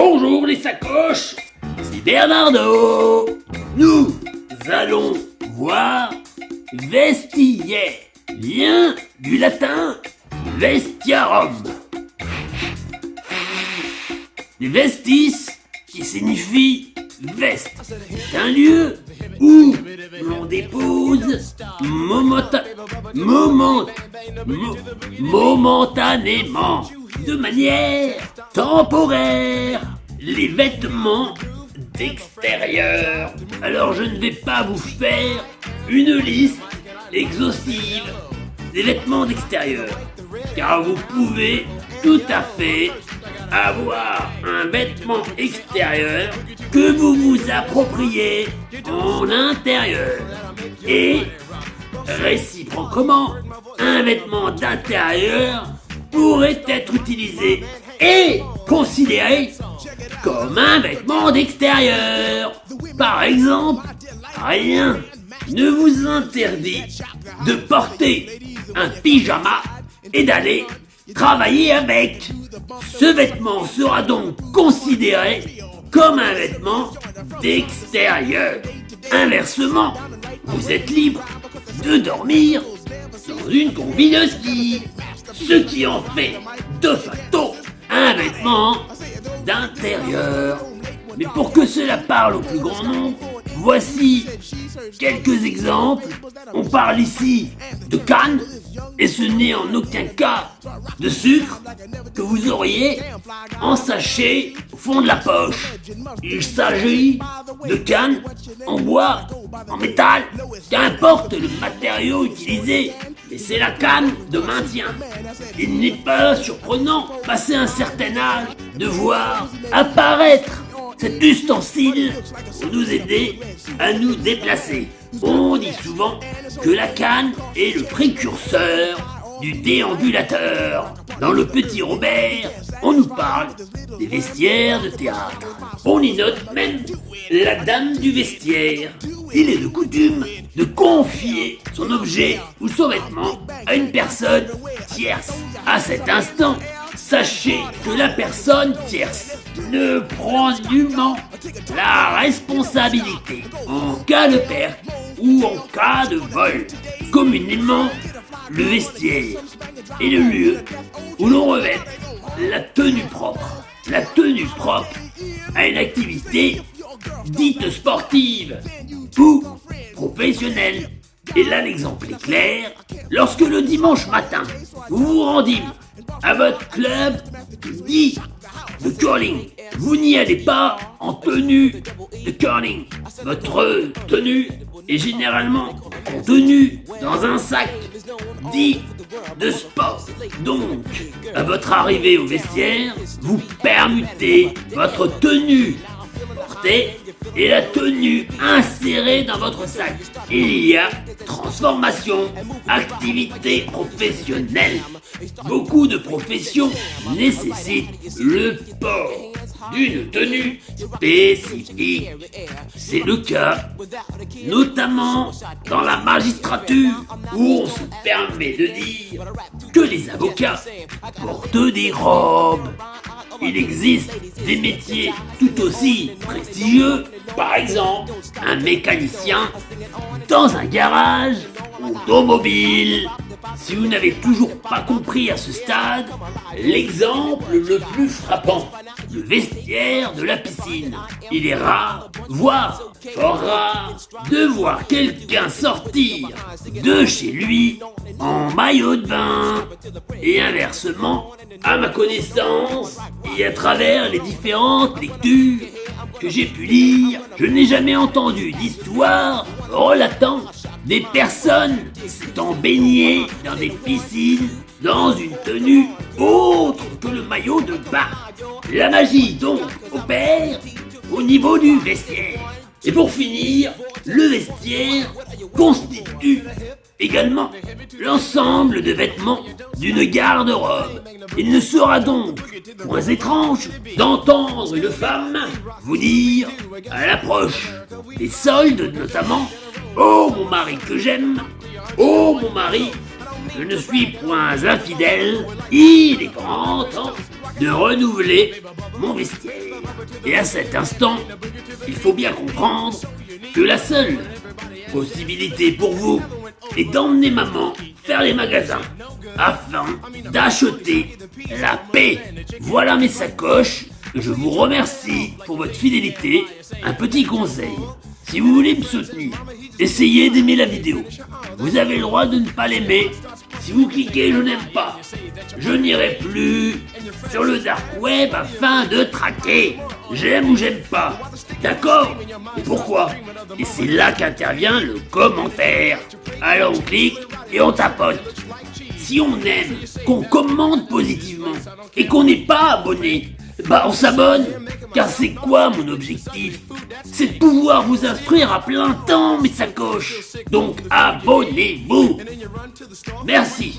Bonjour les sacoches, c'est Bernardo. Nous allons voir vestiaire, vient du latin vestiarum, des vestis qui signifie veste. C'est un lieu où l'on dépose momentanément, de manière temporaire, les vêtements d'extérieur. Alors je ne vais pas vous faire une liste exhaustive des vêtements d'extérieur, car vous pouvez tout à fait avoir un vêtement extérieur que vous vous appropriez en intérieur. Et réciproquement, un vêtement d'intérieur pourrait être utilisé et considéré comme un vêtement d'extérieur. Par exemple, rien ne vous interdit de porter un pyjama et d'aller travailler avec. Ce vêtement sera donc considéré comme un vêtement d'extérieur. Inversement, vous êtes libre de dormir dans une combi de ski, ce qui en fait de facto un vêtement d'intérieur. Mais pour que cela parle au plus grand nombre, voici quelques exemples. On parle ici de canne, et ce n'est en aucun cas de sucre que vous auriez en sachet au fond de la poche. Il s'agit de canne en bois, en métal, qu'importe le matériau utilisé, mais c'est la canne de maintien. Il n'est pas surprenant, passé un certain âge, de voir apparaître cet ustensile pour nous aider à nous déplacer. On dit souvent que la canne est le précurseur du déambulateur. Dans le Petit Robert, on nous parle des vestiaires de théâtre. On y note même la dame du vestiaire. Il est de coutume de confier son objet ou son vêtement à une personne tierce. À cet instant, sachez que la personne tierce ne prend nullement la responsabilité en cas de perte ou en cas de vol. Communément, le vestiaire est le lieu où l'on revêt la tenue propre. La tenue propre à une activité dite sportive ou professionnelle. Et là, l'exemple est clair. Lorsque le dimanche matin, vous vous rendez à votre club dit de curling, vous n'y allez pas en tenue de curling. Votre tenue est généralement contenue dans un sac dit de sport. Donc, à votre arrivée au vestiaire, vous permutez votre tenue portée et la tenue insérée dans votre sac. Il y a transformation, activité professionnelle. Beaucoup de professions nécessitent le port d'une tenue spécifique. C'est le cas notamment dans la magistrature, où on se permet de dire que les avocats portent des robes. Il existe des métiers tout aussi prestigieux, par exemple un mécanicien dans un garage automobile. Si vous n'avez toujours pas compris à ce stade, l'exemple le plus frappant, le vestiaire de la piscine. Il est rare, voire fort rare, de voir quelqu'un sortir de chez lui en maillot de bain. Et inversement, à ma connaissance, et à travers les différentes lectures que j'ai pu lire, je n'ai jamais entendu d'histoire relatant des personnes s'étant baignées dans des piscines dans une tenue autre que le maillot de bain. La magie donc opère au niveau du vestiaire. Et pour finir, le vestiaire constitue également l'ensemble de vêtements d'une garde-robe. Il ne sera donc point étrange d'entendre une femme vous dire, à l'approche des soldes notamment, « Oh mon mari que j'aime, oh mon mari, je ne suis point infidèle, il est grand temps de renouveler mon vestiaire. Et à cet instant, il faut bien comprendre que la seule possibilité pour vous est d'emmener maman faire les magasins afin d'acheter la paix. Voilà mes sacoches. Je vous remercie pour votre fidélité. Un petit conseil. Si vous voulez me soutenir, essayez d'aimer la vidéo. Vous avez le droit de ne pas l'aimer. Si vous cliquez je n'aime pas, je n'irai plus sur le dark web afin de traquer. J'aime ou j'aime pas. D'accord? Et pourquoi? Et c'est là qu'intervient le commentaire. Alors on clique et on tapote. Si on aime, qu'on commente positivement et qu'on n'est pas abonné, bah on s'abonne. Car c'est quoi mon objectif? C'est de pouvoir vous instruire à plein temps, mes sacoches. Donc abonnez-vous. Merci.